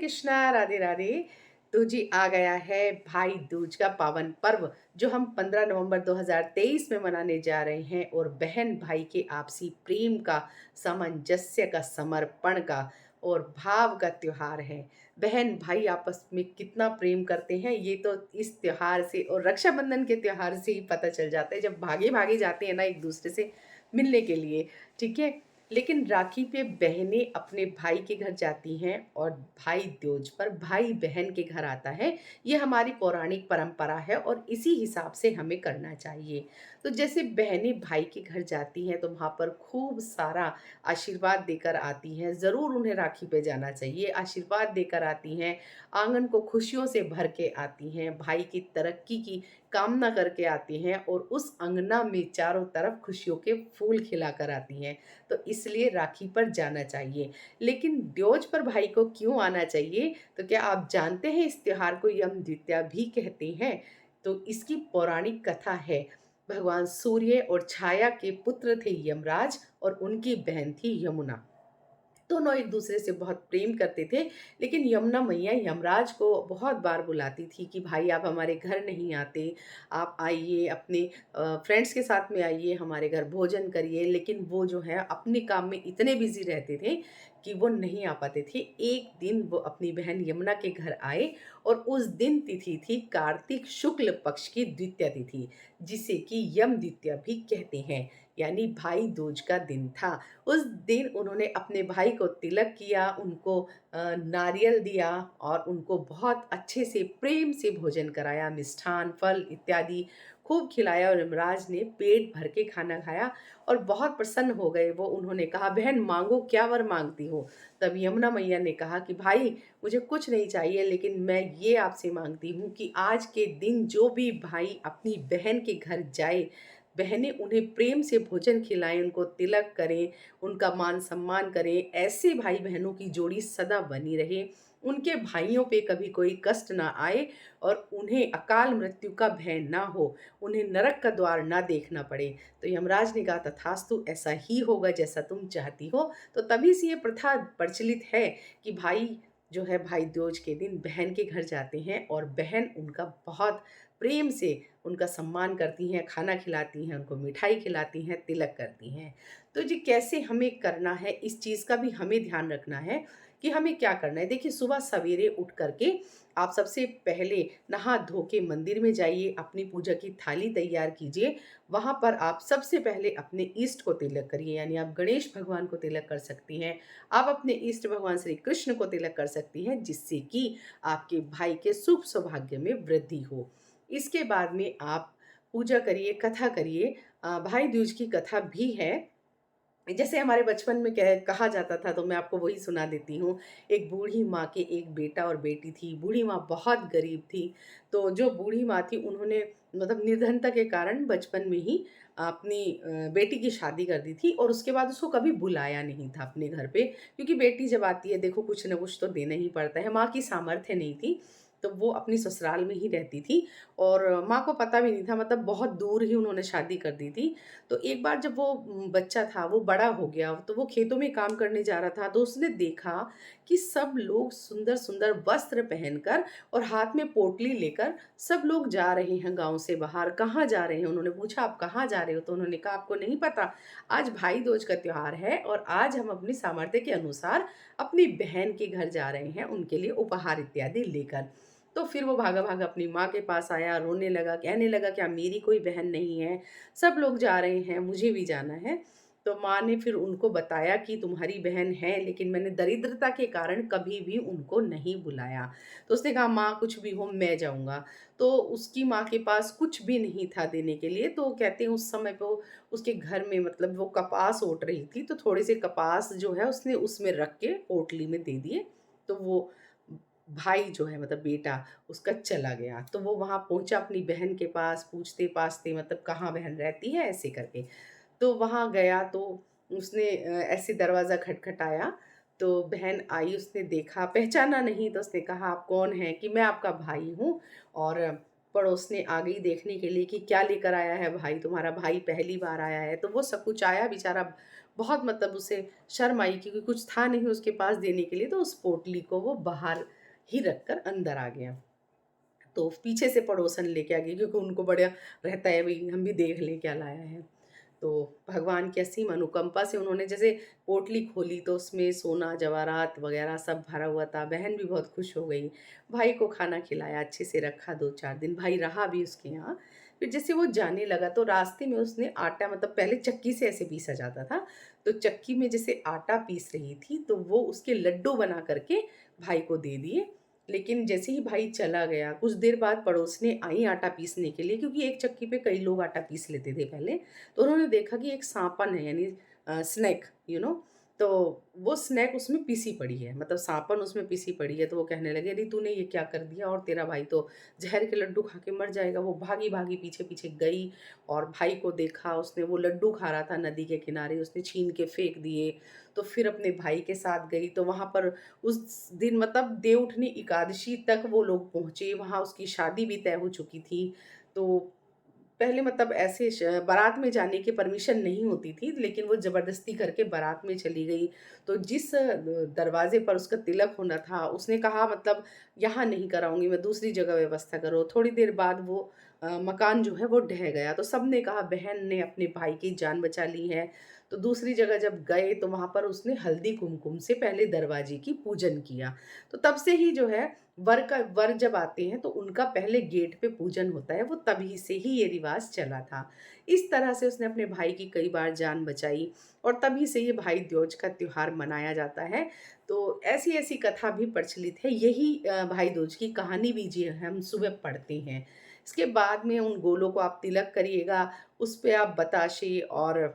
कृष्णा, राधे राधे। तो जी आ गया है भाई दूज का पावन पर्व, जो हम 15 नवंबर 2023 में मनाने जा रहे हैं। और बहन भाई के आपसी प्रेम का, सामंजस्य का, समर्पण का और भाव का त्योहार है। बहन भाई आपस में कितना प्रेम करते हैं, ये तो इस त्योहार से और रक्षाबंधन के त्योहार से ही पता चल जाता है, जब भागे भागे जाते हैं ना एक दूसरे से मिलने के लिए। ठीक है। लेकिन राखी पे बहनें अपने भाई के घर जाती हैं और भाई दूज पर भाई बहन के घर आता है। ये हमारी पौराणिक परंपरा है और इसी हिसाब से हमें करना चाहिए। तो जैसे बहनें भाई के घर जाती हैं तो वहाँ पर खूब सारा आशीर्वाद देकर आती हैं। ज़रूर उन्हें राखी पे जाना चाहिए, आशीर्वाद देकर आती हैं, आंगन को खुशियों से भर के आती हैं, भाई की तरक्की की कामना करके आती हैं और उस अंगना में चारों तरफ खुशियों के फूल खिलाकर आती हैं। तो इसलिए राखी पर जाना चाहिए। लेकिन ड्योज पर भाई को क्यों आना चाहिए? तो क्या आप जानते हैं इस त्योहार को यम द्वितीया भी कहते हैं? तो इसकी पौराणिक कथा है। भगवान सूर्य और छाया के पुत्र थे यमराज और उनकी बहन थी यमुना। दोनों एक दूसरे से बहुत प्रेम करते थे। लेकिन यमुना मैया यमराज को बहुत बार बुलाती थी कि भाई आप हमारे घर नहीं आते, आप आइए अपने फ्रेंड्स के साथ में आइए, हमारे घर भोजन करिए। लेकिन वो जो है अपने काम में इतने बिजी रहते थे कि वो नहीं आ पाते थे। एक दिन वो अपनी बहन यमुना के घर आए और उस दिन तिथि थी कार्तिक शुक्ल पक्ष की द्वितीया तिथि, जिसे कि यम द्वितीया भी कहते हैं, यानी भाई दूज का दिन था। उस दिन उन्होंने अपने भाई को तिलक किया, उनको नारियल दिया और उनको बहुत अच्छे से प्रेम से भोजन कराया, मिष्ठान, फल इत्यादि खूब खिलाया और यमराज ने पेट भर के खाना खाया और बहुत प्रसन्न हो गए वो। उन्होंने कहा, बहन मांगो, क्या वर मांगती हो? तब यमुना मैया ने कहा कि भाई मुझे कुछ नहीं चाहिए, लेकिन मैं ये आपसे मांगती हूँ कि आज के दिन जो भी भाई अपनी बहन के घर जाए, बहनें उन्हें प्रेम से भोजन खिलाएं, उनको तिलक करें, उनका मान सम्मान करें। ऐसे भाई बहनों की जोड़ी सदा बनी रहे, उनके भाइयों पे कभी कोई कष्ट ना आए और उन्हें अकाल मृत्यु का भय ना हो, उन्हें नरक का द्वार ना देखना पड़े। तो यमराज ने कहा, तथास्तु, ऐसा ही होगा जैसा तुम चाहती हो। तो तभी से ये प्रथा प्रचलित है कि भाई जो है भाई दूज के दिन बहन के घर जाते हैं और बहन उनका बहुत प्रेम से उनका सम्मान करती हैं, खाना खिलाती हैं, उनको मिठाई खिलाती हैं, तिलक करती हैं। तो जी कैसे हमें करना है, इस चीज़ का भी हमें ध्यान रखना है कि हमें क्या करना है। देखिए, सुबह सवेरे उठ करके आप सबसे पहले नहा धो के मंदिर में जाइए, अपनी पूजा की थाली तैयार कीजिए। वहाँ पर आप सबसे पहले अपने इष्ट को तिलक करिए, यानी आप गणेश भगवान को तिलक कर सकती हैं। आप अपने इष्ट भगवान श्री कृष्ण को तिलक कर सकती हैं, जिससे कि आपके भाई के शुभ सौभाग्य में वृद्धि हो। इसके बाद में आप पूजा करिए, कथा करिए। भाई दूज की कथा भी है। जैसे हमारे बचपन में कहा जाता था, तो मैं आपको वही सुना देती हूँ। एक बूढ़ी माँ के एक बेटा और बेटी थी। बूढ़ी माँ बहुत गरीब थी। तो जो बूढ़ी माँ थी, उन्होंने मतलब निर्धनता के कारण बचपन में ही अपनी बेटी की शादी कर दी थी और उसके बाद उसको कभी बुलाया नहीं था अपने घर पे। क्योंकि बेटी जब आती है, देखो कुछ न कुछ तो देना ही पड़ता है। माँ की सामर्थ्य नहीं थी, तो वो अपनी ससुराल में ही रहती थी और माँ को पता भी नहीं था, मतलब बहुत दूर ही उन्होंने शादी कर दी थी। तो एक बार जब वो बच्चा था, वो बड़ा हो गया, तो वो खेतों में काम करने जा रहा था, तो उसने देखा कि सब लोग सुंदर-सुंदर वस्त्र पहनकर और हाथ में पोटली लेकर सब लोग जा रहे हैं गाँव से बाहर। कहाँ जा रहे हैं? उन्होंने पूछा, आप कहाँ जा रहे हो? तो उन्होंने कहा, आपको नहीं पता, आज भाई दूज का त्योहार है और आज हम अपनी सामर्थ्य के अनुसार अपनी बहन के घर जा रहे हैं, उनके लिए उपहार इत्यादि लेकर। तो फिर वो भागा-भागा अपनी माँ के पास आया, रोने लगा, कहने लगा, क्या मेरी कोई बहन नहीं है? सब लोग जा रहे हैं, मुझे भी जाना है। तो माँ ने फिर उनको बताया कि तुम्हारी बहन है, लेकिन मैंने दरिद्रता के कारण कभी भी उनको नहीं बुलाया। तो उसने कहा, माँ कुछ भी हो, मैं जाऊँगा। तो उसकी माँ के पास कुछ भी नहीं था देने के लिए, तो कहते हैं उस समय पे वो उसके घर में, मतलब वो कपास ओट रही थी, तो थोड़े से कपास जो है उसने उसमें रख के पोटली में दे दिए। तो वो भाई जो है, मतलब बेटा उसका, चला गया। तो वो वहाँ पहुँचा अपनी बहन के पास, पूछते-पाछते, मतलब कहाँ बहन रहती है, ऐसे करके। तो वहाँ गया तो उसने ऐसे दरवाज़ा खटखटाया, तो बहन आई, उसने देखा, पहचाना नहीं, तो उसने कहा, आप कौन हैं? कि मैं आपका भाई हूँ और पड़ोसने आ गई देखने के लिए कि क्या लेकर आया है भाई, तुम्हारा भाई पहली बार आया है। तो वो सकुचाया बेचारा, बहुत मतलब उसे शर्म आई क्योंकि कुछ था नहीं उसके पास देने के लिए, तो उस पोटली को वो बाहर ही रखकर अंदर आ गया। तो पीछे से पड़ोसन लेके आ गई क्योंकि उनको बड़ा रहता है भई हम भी देख लें क्या लाया है। तो भगवान की असीम अनुकंपा से उन्होंने जैसे पोटली खोली तो उसमें सोना जवाहरात वगैरह सब भरा हुआ था। बहन भी बहुत खुश हो गई। भाई को खाना खिलाया, अच्छे से रखा 2-4 दिन, भाई रहा भी उसके यहाँ। फिर जैसे वो जाने लगा तो रास्ते में उसने आटा, मतलब पहले चक्की से ऐसे पीसा जाता था, तो चक्की में जैसे आटा पीस रही थी तो वो उसके लड्डू बना कर के भाई को दे दिए। लेकिन जैसे ही भाई चला गया, कुछ देर बाद पड़ोसनें आईं आटा पीसने के लिए, क्योंकि एक चक्की पे कई लोग आटा पीस लेते थे पहले। तो उन्होंने देखा कि एक सांपन है, यानी स्नैक, तो वो स्नैक उसमें पिसी पड़ी है, मतलब सांपन उसमें पिसी पड़ी है। तो वो कहने लगे, अरे तूने ये क्या कर दिया, और तेरा भाई तो जहर के लड्डू खा के मर जाएगा। वो भागी भागी पीछे पीछे गई और भाई को देखा, उसने वो लड्डू खा रहा था नदी के किनारे, उसने छीन के फेंक दिए। तो फिर अपने भाई के साथ गई, तो वहाँ पर उस दिन मतलब देवउठनी एकादशी तक वो लोग पहुँचे, वहाँ उसकी शादी भी तय हो चुकी थी। तो पहले मतलब ऐसे बारात में जाने की परमिशन नहीं होती थी, लेकिन वो ज़बरदस्ती करके बारात में चली गई। तो जिस दरवाज़े पर उसका तिलक होना था, उसने कहा मतलब यहाँ नहीं कराऊँगी मैं, दूसरी जगह व्यवस्था करो। थोड़ी देर बाद वो मकान जो है वो ढह गया, तो सबने कहा बहन ने अपने भाई की जान बचा ली है। तो दूसरी जगह जब गए तो वहाँ पर उसने हल्दी कुमकुम से पहले दरवाजे की पूजन किया। तो तब से ही जो है वर जब आते हैं तो उनका पहले गेट पे पूजन होता है, वो तभी से ही ये रिवाज चला था। इस तरह से उसने अपने भाई की कई बार जान बचाई और तभी से ये भाई दूज का त्योहार मनाया जाता है। तो ऐसी-ऐसी कथा भी प्रचलित है। यही भाई दूज की कहानी भी जी हम सुबह पढ़ते हैं। इसके बाद में उन गोलों को आप तिलक करिएगा, उस पे आप बताशे और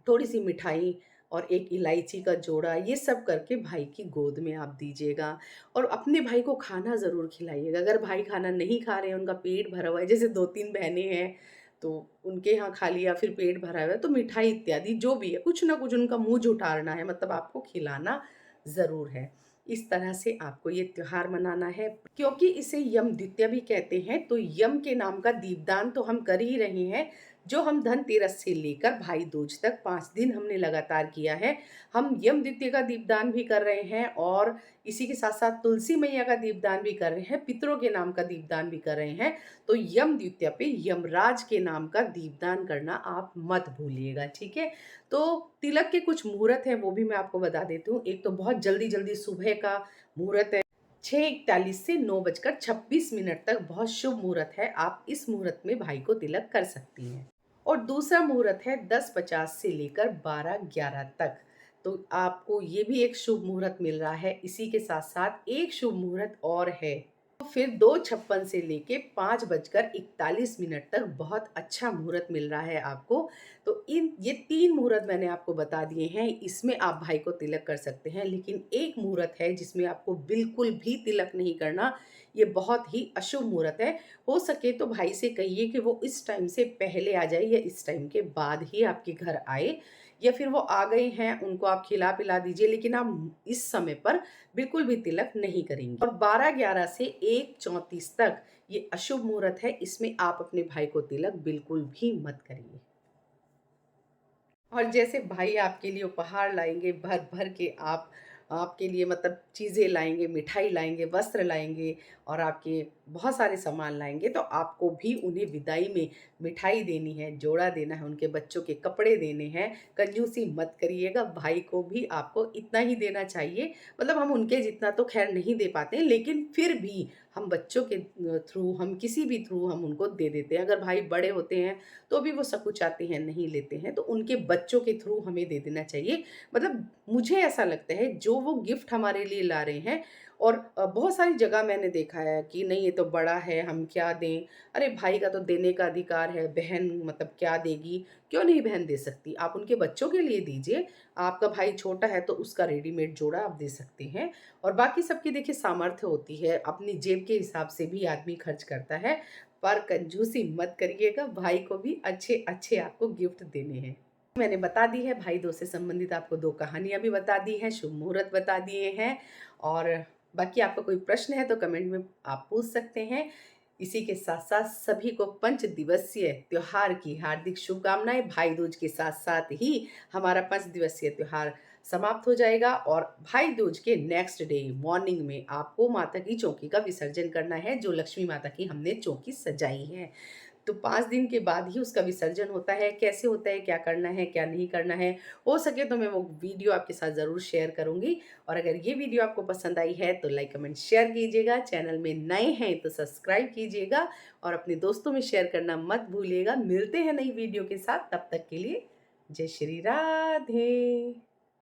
थोड़ी-सी मिठाई और एक इलायची का जोड़ा, ये सब करके भाई की गोद में आप दीजिएगा और अपने भाई को खाना ज़रूर खिलाइएगा। अगर भाई खाना नहीं खा रहे हैं, उनका पेट भरा हुआ है, जैसे 2-3 बहनें हैं, तो उनके यहाँ खा लिया, फिर पेट भरा हुआ है, तो मिठाई इत्यादि जो भी है, कुछ ना कुछ उनका मुँह जुठारना है, मतलब आपको खिलाना ज़रूर है। इस तरह से आपको ये त्योहार मनाना है। क्योंकि इसे यम द्वितीया भी कहते हैं, तो यम के नाम का दीपदान तो हम कर ही रहे हैं, जो हम धनतेरस से लेकर भाई दूज तक 5 दिन हमने लगातार किया है। हम यम द्वितीया का दीपदान भी कर रहे हैं और इसी के साथ-साथ तुलसी मैया का दीपदान भी कर रहे हैं, पितरों के नाम का दीपदान भी कर रहे हैं। तो यम द्वितीया पे यमराज के नाम का दीपदान करना आप मत भूलिएगा, ठीक है? तो तिलक के कुछ मुहूर्त हैं, वो भी मैं आपको बता देती हूँ। एक तो बहुत जल्दी-जल्दी सुबह का मुहूर्त है, 6:41 से 9:26 तक बहुत शुभ मुहूर्त है। आप इस मुहूर्त में भाई को तिलक कर सकती हैं। और दूसरा मुहूर्त है 10:50 से लेकर 12:11 तक। तो आपको ये भी एक शुभ मुहूर्त मिल रहा है। इसी के साथ-साथ एक शुभ मुहूर्त और है। तो फिर 2:56 से लेके 5:41 तक बहुत अच्छा मुहूर्त मिल रहा है आपको। तो ये 3 मुहूर्त मैंने आपको बता दिए हैं, इसमें आप भाई को तिलक कर सकते हैं। लेकिन एक मुहूर्त है जिसमें आपको बिल्कुल भी तिलक नहीं करना, ये बहुत ही अशुभ मुहूर्त है। हो सके तो भाई से कहिए कि वो इस टाइम से पहले आ जाए या इस टाइम के बाद ही आपके घर आए, या फिर वो आ गए हैं, उनको आप खिला-पिला दीजिए, लेकिन आप इस समय पर बिल्कुल भी तिलक नहीं करेंगी। और 12:11 से 1:34 तक ये अशुभ मुहूर्त है, इसमें आप अपने भाई को तिलक बिल्कुल भी मत करिए। और जैसे भाई आपके लिए उपहार लाएँगे भर-भर के, आपके लिए मतलब चीज़ें लाएँगे, मिठाई लाएँगे, वस्त्र लाएँगे और आपके बहुत सारे सामान लाएँगे, तो आपको भी उन्हें विदाई में मिठाई देनी है, जोड़ा देना है, उनके बच्चों के कपड़े देने हैं। कंजूसी मत करिएगा, भाई को भी आपको इतना ही देना चाहिए। मतलब हम उनके जितना तो ख़ैर नहीं दे पाते हैं, लेकिन फिर भी हम बच्चों के थ्रू, हम किसी भी थ्रू हम उनको दे देते हैं। अगर भाई बड़े होते हैं तो भी वो सकुचाते हैं, नहीं लेते हैं, तो उनके बच्चों के थ्रू हमें दे देना चाहिए। मतलब मुझे ऐसा लगता है जो वो गिफ्ट हमारे लिए ला रहे हैं, और बहुत सारी जगह मैंने देखा है कि नहीं ये तो बड़ा है, हम क्या दें? अरे भाई का तो देने का अधिकार है, बहन मतलब क्या देगी? क्यों नहीं बहन दे सकती? आप उनके बच्चों के लिए दीजिए। आपका भाई छोटा है तो उसका रेडीमेड जोड़ा आप दे सकते हैं। और बाकी सबकी देखिए सामर्थ्य होती है, अपनी जेब के हिसाब से भी आदमी खर्च करता है। पर कंजूसी मत करिएगा, भाई को भी अच्छे-अच्छे आपको गिफ्ट देने हैं। मैंने बता दी है, भाई दूज से संबंधित आपको 2 कहानियाँ भी बता दी हैं, शुभ मुहूर्त बता दिए हैं, और बाकी आपका कोई प्रश्न है तो कमेंट में आप पूछ सकते हैं। इसी के साथ-साथ सभी को पंच दिवसीय त्योहार की हार्दिक शुभकामनाएँ। भाई दूज के साथ-साथ ही हमारा 5 दिवसीय त्योहार समाप्त हो जाएगा और भाई दूज के नेक्स्ट डे मॉर्निंग में आपको माता की चौकी का विसर्जन करना है, जो लक्ष्मी माता की हमने चौकी सजाई है। तो 5 दिन के बाद ही उसका विसर्जन होता है। कैसे होता है, क्या करना है, क्या नहीं करना है, हो सके तो मैं वो वीडियो आपके साथ ज़रूर शेयर करूँगी। और अगर ये वीडियो आपको पसंद आई है तो लाइक, कमेंट, शेयर कीजिएगा। चैनल में नए हैं तो सब्सक्राइब कीजिएगा और अपने दोस्तों में शेयर करना मत भूलिएगा। मिलते हैं नई वीडियो के साथ, तब तक के लिए जय श्री राधे।